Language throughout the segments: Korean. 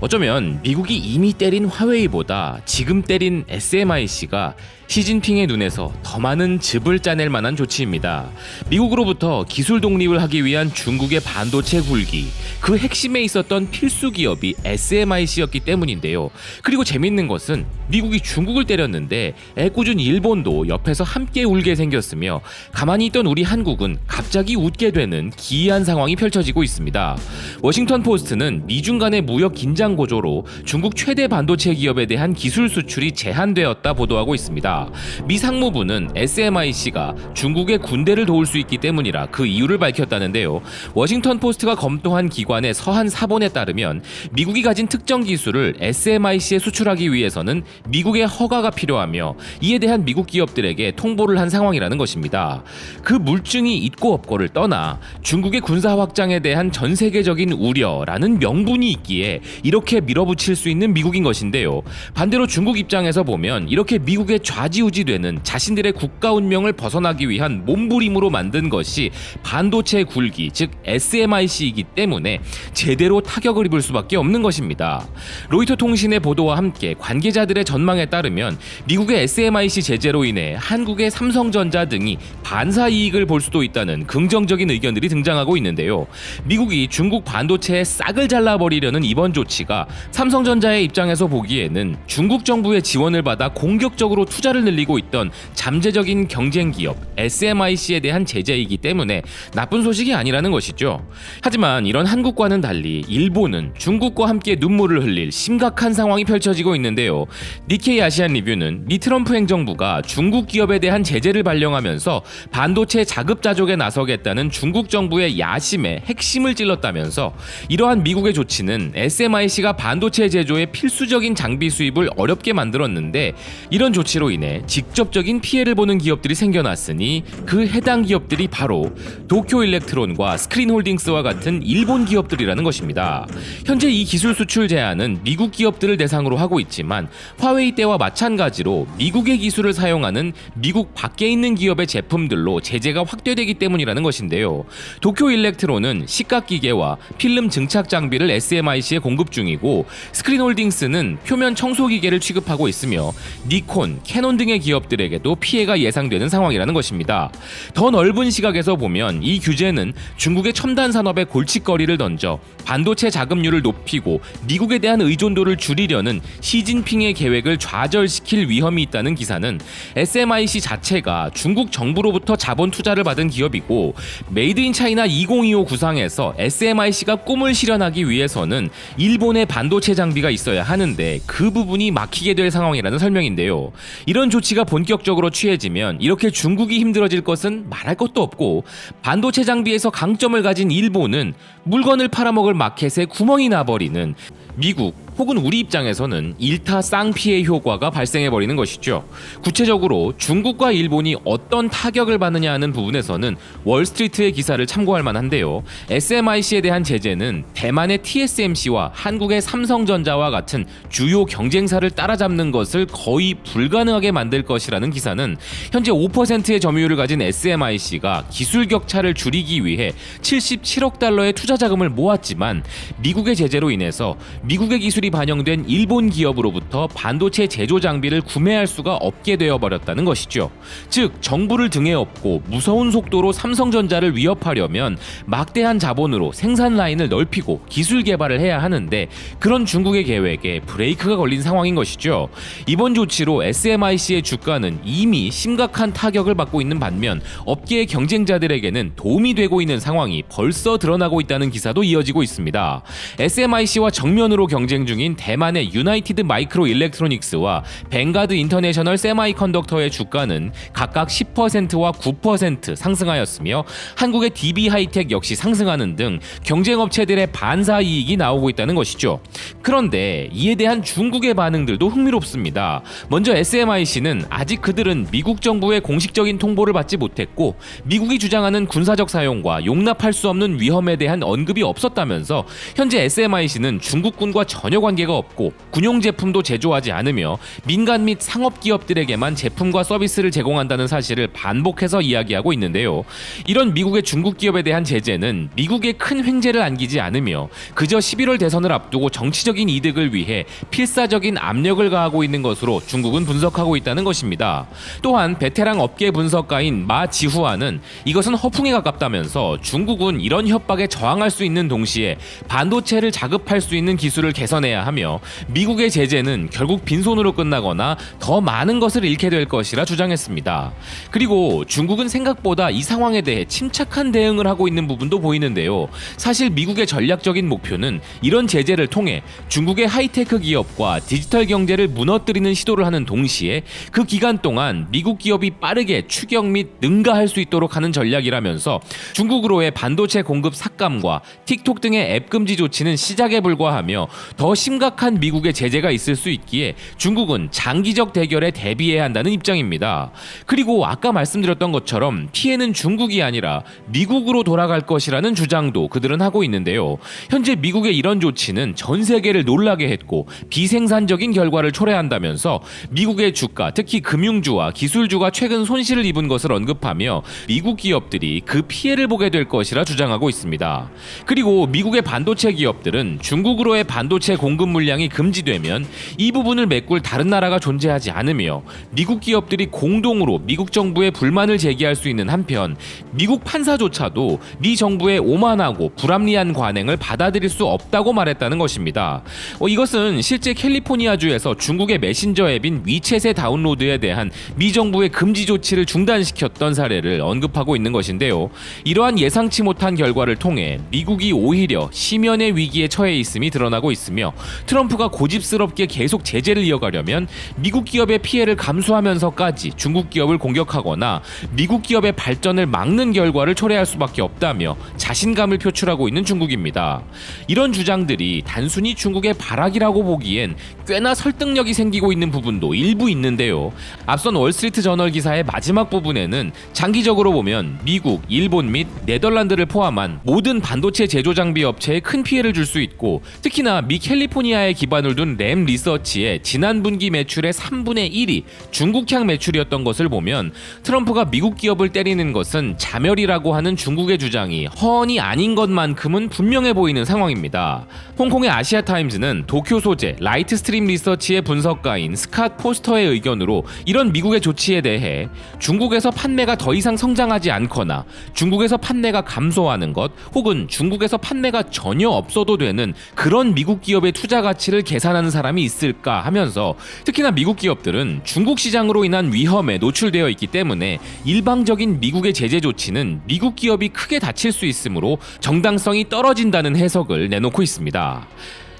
어쩌면 미국이 이미 때린 화웨이보다 지금 때린 SMIC가 시진핑의 눈에서 더 많은 즙을 짜낼 만한 조치입니다. 미국으로부터 기술 독립을 하기 위한 중국의 반도체 굴기, 그 핵심에 있었던 필수 기업이 SMIC였기 때문인데요. 그리고 재밌는 것은 미국이 중국을 때렸는데 애꿎은 일본도 옆에서 함께 울게 생겼으며 가만히 있던 우리 한국은 갑자기 웃게 되는 기이한 상황이 펼쳐지고 있습니다. 워싱턴 포스트는 미중 간의 무역 긴장 고조로 중국 최대 반도체 기업에 대한 기술 수출이 제한되었다 보도하고 있습니다. 미 상무부는 SMIC가 중국의 군대를 도울 수 있기 때문이라 그 이유를 밝혔다는데요. 워싱턴 포스트가 검토한 기관의 서한 사본에 따르면 미국이 가진 특정 기술을 SMIC에 수출하기 위해서는 미국의 허가가 필요하며 이에 대한 미국 기업들에게 통보를 한 상황이라는 것입니다. 그 물증이 있고 없고를 떠나 중국의 군사 확장에 대한 전 세계적인 우려라는 명분이 있기에 이렇게 밀어붙일 수 있는 미국인 것인데요. 반대로 중국 입장에서 보면 이렇게 미국의 좌지우지되는 자신들의 국가 운명을 벗어나기 위한 몸부림으로 만든 것이 반도체 굴기, 즉 SMIC이기 때문에 제대로 타격을 입을 수밖에 없는 것입니다. 로이터 통신의 보도와 함께 관계자들의 전망에 따르면 미국의 SMIC 제재로 인해 한국의 삼성전자 등이 반사 이익을 볼 수도 있다는 긍정적인 의견들이 등장하고 있는데요. 미국이 중국 반도체에 싹을 잘라버리려는 이번 조치가 삼성전자의 입장에서 보기에는 중국 정부의 지원을 받아 공격적으로 투자를 늘리고 있던 잠재적인 경쟁 기업 SMIC에 대한 제재이기 때문에 나쁜 소식이 아니라는 것이죠. 하지만 이런 한국과는 달리 일본은 중국과 함께 눈물을 흘릴 심각한 상황이 펼쳐지고 있는데요. 니케이 아시안 리뷰는 미 트럼프 행정부가 중국 기업에 대한 제재를 발령하면서 반도체 자급자족에 나서겠다는 중국 정부의 야심에 핵심을 찔렀다면서 이러한 미국의 조치는 SMIC가 반도체 제조에 필수적인 장비 수입을 어렵게 만들었는데 이런 조치로 인해 직접적인 피해를 보는 기업들이 생겨났으니 그 해당 기업들이 바로 도쿄일렉트론과 스크린홀딩스와 같은 일본 기업들이라는 것입니다. 현재 이 기술 수출 제한은 미국 기업들을 대상으로 하고 있지만 화웨이 때와 마찬가지로 미국의 기술을 사용하는 미국 밖에 있는 기업의 제품들로 제재가 확대되기 때문이라는 것인데요. 도쿄일렉트론은 시각기계와 필름 증착 장비를 SMIC에 공급 중이고 스크린홀딩스는 표면 청소기계를 취급하고 있으며 니콘, 캐논 등의 기업들에게도 피해가 예상되는 상황이라는 것입니다. 더 넓은 시각에서 보면 이 규제는 중국의 첨단 산업에 골칫거리를 던져 반도체 자금률을 높이고 미국에 대한 의존도를 줄이려는 시진핑의 계획을 좌절시킬 위험이 있다는 기사는 SMIC 자체가 중국 정부로부터 자본 투자를 받은 기업이고 메이드 인 차이나 2025 구상에서 SMIC가 꿈을 실현하기 위해서는 일본의 반도체 장비가 있어야 하는데 그 부분이 막히게 될 상황이라는 설명인데요. 이런 조치가 본격적으로 취해지면 이렇게 중국이 힘들어질 것은 말할 것도 없고 반도체 장비에서 강점을 가진 일본은 물건을 팔아먹을 마켓에 구멍이 나버리는 미국 혹은 우리 입장에서는 일타 쌍피의 효과가 발생해버리는 것이죠. 구체적으로 중국과 일본이 어떤 타격을 받느냐 하는 부분에서는 월스트리트의 기사를 참고할 만한데요. SMIC에 대한 제재는 대만의 TSMC와 한국의 삼성전자와 같은 주요 경쟁사를 따라잡는 것을 거의 불가능하게 만들 것이라는 기사는 현재 5%의 점유율을 가진 SMIC가 기술 격차를 줄이기 위해 77억 달러의 투자 자금을 모았지만 미국의 제재로 인해서 미국의 기술이 반영된 일본 기업으로부터 반도체 제조 장비를 구매할 수가 없게 되어버렸다는 것이죠. 즉 정부를 등에 업고 무서운 속도로 삼성전자를 위협하려면 막대한 자본으로 생산 라인을 넓히고 기술 개발을 해야 하는데 그런 중국의 계획에 브레이크가 걸린 상황인 것이죠. 이번 조치로 SMIC의 주가는 이미 심각한 타격을 받고 있는 반면 업계의 경쟁자들에게는 도움이 되고 있는 상황이 벌써 드러나고 있다는 기사도 이어지고 있습니다. SMIC와 정면으로 경쟁 중인 대만의 유나이티드 마이크로 일렉트로닉스와 뱅가드 인터내셔널 세마이컨덕터의 주가는 각각 10%와 9% 상승하였으며 한국의 DB 하이텍 역시 상승하는 등 경쟁업체들의 반사 이익이 나오고 있다는 것이죠. 그런데 이에 대한 중국의 반응들도 흥미롭습니다. 먼저 SMIC는 아직 그들은 미국 정부의 공식적인 통보를 받지 못했고 미국이 주장하는 군사적 사용과 용납할 수 없는 위험에 대한 언급이 없었다면서 현재 SMIC는 중국군과 전혀 관계가 없고 군용 제품도 제조하지 않으며 민간 및 상업 기업들에게만 제품과 서비스를 제공한다는 사실을 반복해서 이야기하고 있는데요. 이런 미국의 중국 기업에 대한 제재는 미국에 큰 횡재를 안기지 않으며 그저 11월 대선을 앞두고 정치적인 이득을 위해 필사적인 압력을 가하고 있는 것으로 중국은 분석하고 있다는 것입니다. 또한 베테랑 업계 분석가인 마 지후아는 이것은 허풍에 가깝다면서 중국은 이런 협박에 저항할 수 있는 동시에 반도체를 자급할 수 있는 기술을 개선해야 하며 미국의 제재는 결국 빈손으로 끝나거나 더 많은 것을 잃게 될 것이라 주장했습니다. 그리고 중국은 생각보다 이 상황에 대해 침착한 대응을 하고 있는 부분도 보이는데요. 사실 미국의 전략적인 목표는 이런 제재를 통해 중국의 하이테크 기업과 디지털 경제를 무너뜨리는 시도를 하는 동시에 그 기간 동안 미국 기업이 빠르게 추격 및 능가할 수 있도록 하는 전략이라면서 중국으로의 반도체 공급 삭감과 틱톡 등의 앱 금지 조치는 시작에 불과하며 더 심각한 미국의 제재가 있을 수 있기에 중국은 장기적 대결에 대비해야 한다는 입장입니다. 그리고 아까 말씀드렸던 것처럼 피해는 중국이 아니라 미국으로 돌아갈 것이라는 주장도 그들은 하고 있는데요. 현재 미국의 이런 조치는 전 세계를 놀라게 했고 비생산적인 결과를 초래한다면서 미국의 주가, 특히 금융주와 기술주가 최근 손실을 입은 것을 언급하며 미국 기업들이 그 피해를 보게 될 것이라 주장하고 있습니다. 그리고 미국의 반도체 기업들은 중국으로의 반도체 공급 물량이 금지되면 이 부분을 메꿀 다른 나라가 존재하지 않으며 미국 기업들이 공동으로 미국 정부에 불만을 제기할 수 있는 한편 미국 판사조차도 미 정부의 오만하고 불합리한 관행을 받아들일 수 없다고 말했다는 것입니다. 이것은 실제 캘리포니아주에서 중국의 메신저 앱인 위챗의 다운로드에 대한 미 정부의 금지 조치를 중단시켰던 사례를 언급하고 있는 것인데요. 이러한 예상치 못한 결과를 통해 미국이 오히려 심연의 위기에 처해 있음이 드러나고 있으며 트럼프가 고집스럽게 계속 제재를 이어가려면 미국 기업의 피해를 감수하면서까지 중국 기업을 공격하거나 미국 기업의 발전을 막는 결과를 초래할 수밖에 없다며 자신감을 표출하고 있는 중국입니다. 이런 주장들이 단순히 중국의 발악이라고 보기엔 꽤나 설득력이 생기고 있는 부분도 일부 있는데요. 앞선 월스트리트 저널 기사의 마지막 부분에는 장기적으로 보면 미국, 일본 및 네덜란드를 포함한 모든 반도체 제조 장비 업체에 큰 피해를 줄 수 있고 특히나 미 캘리포니아에 기반을 둔 램 리서치의 지난 분기 매출의 3분의 1이 중국향 매출이었던 것을 보면 트럼프가 미국 기업을 때리는 것은 자멸이라고 하는 중국의 주장이 허언이 아닌 것만큼은 분명해 보이는 상황입니다. 홍콩의 아시아타임즈는 도쿄 소재 라이트스트림 리서치의 분석가인 스캇 포스터의 의견으로 이런 미국의 조치에 대해 중국에서 판매가 더 이상 성장하지 않거나 중국에서 판매가 감소하는 것 혹은 중국에서 판매가 전혀 없어도 되는 그런 미국 기업의 투자 가치를 계산하는 사람이 있을까 하면서 특히나 미국 기업들은 중국 시장으로 인한 위험에 노출되어 있기 때문에 일방적인 미국의 제재 조치는 미국 기업이 크게 다칠 수 있으므로 정당성이 떨어진다는 해석을 내놓고 있습니다.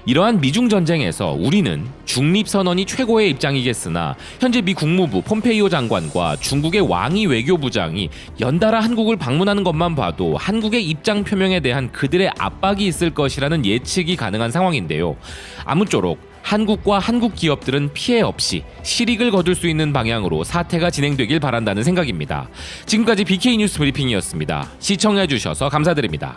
이러한 미중 전쟁에서 우리는 중립선언이 최고의 입장이겠으나 현재 미 국무부 폼페이오 장관과 중국의 왕이 외교부장이 연달아 한국을 방문하는 것만 봐도 한국의 입장 표명에 대한 그들의 압박이 있을 것이라는 예측이 가능한 상황인데요. 아무쪼록 한국과 한국 기업들은 피해 없이 실익을 거둘 수 있는 방향으로 사태가 진행되길 바란다는 생각입니다. 지금까지 BK 뉴스 브리핑이었습니다. 시청해주셔서 감사드립니다.